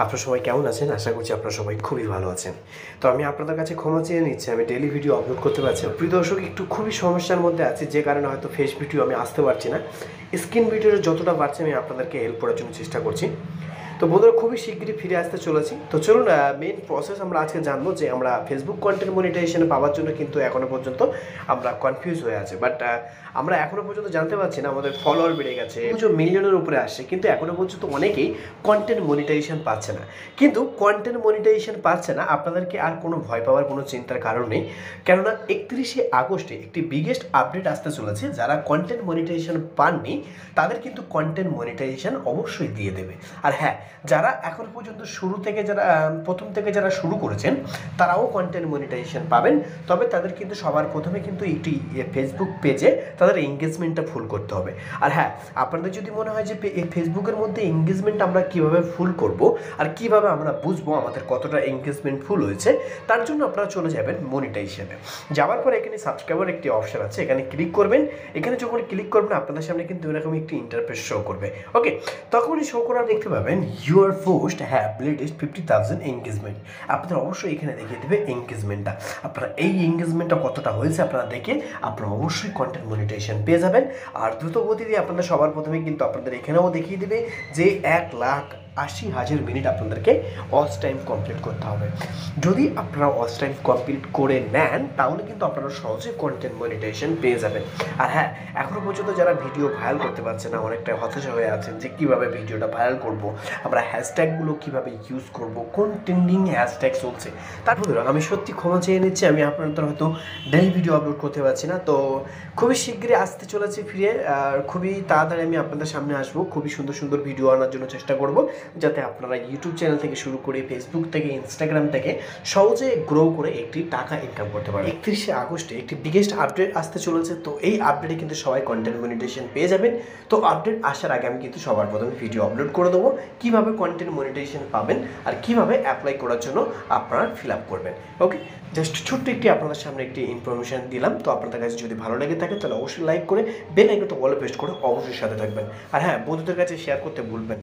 আপনারা সবাই কেমন আছেন? আশা করছি আপনারা সবাই খুবই ভালো আছেন। তো আমি আপনাদের কাছে ক্ষমা চেয়ে নিচ্ছি, আমি ডেইলি ভিডিও আপলোড করতে পারছি না। প্রিয় দর্শক, একটু খুবই সমস্যার মধ্যে আছি, যে কারণে হয়তো ফেস ভিডিও আমি আসতে পারছি না। স্ক্রিন ভিডিওর যতটা পারছি আমি আপনাদেরকে হেল্প করার জন্য চেষ্টা করছি। তো বন্ধুরা, খুবই শীঘ্রই ফিরে আসতে চলেছি। তো চলুন মেইন প্রসেস আমরা আজকে জানবো, যে আমরা ফেসবুক কন্টেন্ট মনিটাইজেশন পাওয়ার জন্য কিন্তু এখনো পর্যন্ত আমরা কনফিউজ হয়ে আছি। বাট আমরা এখনো পর্যন্ত জানতে পারছি না, আমাদের ফলোয়ার বেড়ে গেছে, মিলিয়নের উপরে আসছে, কিন্তু এখনো পর্যন্ত অনেকেই কন্টেন্ট মনিটাইজেশন পাচ্ছে না। কিন্তু কন্টেন্ট মনিটাইজেশন পাচ্ছে না, আপনাদেরকে আর কোনো ভয় পাওয়ার কোনো চিন্তার কারণ নেই। কেননা 31শে আগস্টে একটি বিগেস্ট আপডেট আসতে চলেছে। যারা কন্টেন্ট মনিটাইজেশন পাননি তাদের কিন্তু কন্টেন্ট মনিটাইজেশন অবশ্যই দিয়ে দেবে। আর হ্যাঁ, যারা এখন পর্যন্ত প্রথম থেকে যারা শুরু করেছেন তারাও কন্টেন্ট মনিটাইজেশন পাবেন। তবে তাদের কিন্তু সবার প্রথমে কিন্তু একটি ফেসবুক পেজে তাদের এঙ্গেজমেন্টটা ফুল করতে হবে। আর হ্যাঁ, আপনাদের যদি মনে হয় যে এই ফেসবুকের মধ্যে এঙ্গেজমেন্ট আমরা কীভাবে ফুল করব আর কিভাবে আমরা বুঝবো আমাদের কতটা এঙ্গেজমেন্ট ফুল হয়েছে, তার জন্য আপনারা চলে যাবেন মনিটাইজেশনে। যাওয়ার পর এখানে সাবস্ক্রাইবার একটি অপশন আছে, এখানে ক্লিক করবেন। এখানে যখন ক্লিক করবেন আপনাদের সামনে কিন্তু এরকম একটি ইন্টারফেস শো করবে। ওকে, তখনই শো করা দেখতে পাবেন your post have latest 50,000 engagement. আপনাদের অবশ্যই এখানে দেখিয়ে দেবে এঙ্গেজমেন্টটা। আপনারা এই এঙ্গেজমেন্টটা কতটা হয়েছে আপনারা দেখে আপনারা অবশ্যই কন্টেন্ট মনিটাইজেশন পেয়ে যাবেন। আর দ্রুত গতিতে আপনাদের সবার প্রথমে কিন্তু আপনাদের এখানেও দেখিয়ে দেবে যে 1,80,000 মিনিট আপনাদেরকে ওয়াচ টাইম কমপ্লিট করতে হবে। যদি আপনারা ওয়াচ টাইম কমপ্লিট করে নেন তাহলে কিন্তু আপনারা সহজে কন্টেন্ট মনিটাইজেশন পেয়ে যাবেন। আর হ্যাঁ, এখনও পর্যন্ত যারা ভিডিও ভাইরাল করতে পারছে না, অনেকটা হতাশা হয়ে আছেন যে কীভাবে ভিডিওটা ভাইরাল করব, আমরা হ্যাশট্যাগুলো কীভাবে ইউজ করব, কোন ট্রেন্ডিং হ্যাশট্যাগ চলছে। তারপর আমি সত্যি ক্ষমা চেয়ে নিচ্ছি, আমি আপনাদের হয়তো ডেইলি ভিডিও আপলোড করতে পারছি না। তো খুবই শীঘ্রই আসতে চলেছি ফিরে, আর খুবই তাড়াতাড়ি আমি আপনাদের সামনে আসবো। খুবই সুন্দর সুন্দর ভিডিও আনার জন্য চেষ্টা করব, যাতে আপনারা ইউটিউব চ্যানেল থেকে শুরু করে ফেসবুক থেকে ইনস্টাগ্রাম থেকে সহজে গ্রো করে একটি টাকা ইনকাম করতে পারেন। 31শে আগস্টে একটি বিগেস্ট আপডেট আসতে চলেছে। তো এই আপডেটে কিন্তু সবাই কন্টেন্ট মনিটাইজেশন পেয়ে যাবেন। তো আপডেট আসার আগে আমি কিন্তু সবার প্রথমে ভিডিও আপলোড করে দেবো, কীভাবে কন্টেন্ট মনিটাইজেশন পাবেন আর কীভাবে অ্যাপ্লাই করার জন্য আপনারা ফিল আপ করবেন। ওকে, জাস্ট ছোট্ট একটি আপনাদের সামনে একটি ইনফরমেশন দিলাম। তো আপনাদের কাছে যদি ভালো লেগে থাকে তাহলে অবশ্যই লাইক করে বেল আইকনটা অলে প্রেস করে অবশ্যই সাথে থাকবেন। আর হ্যাঁ, বন্ধুদের কাছে শেয়ার করতে ভুলবেন।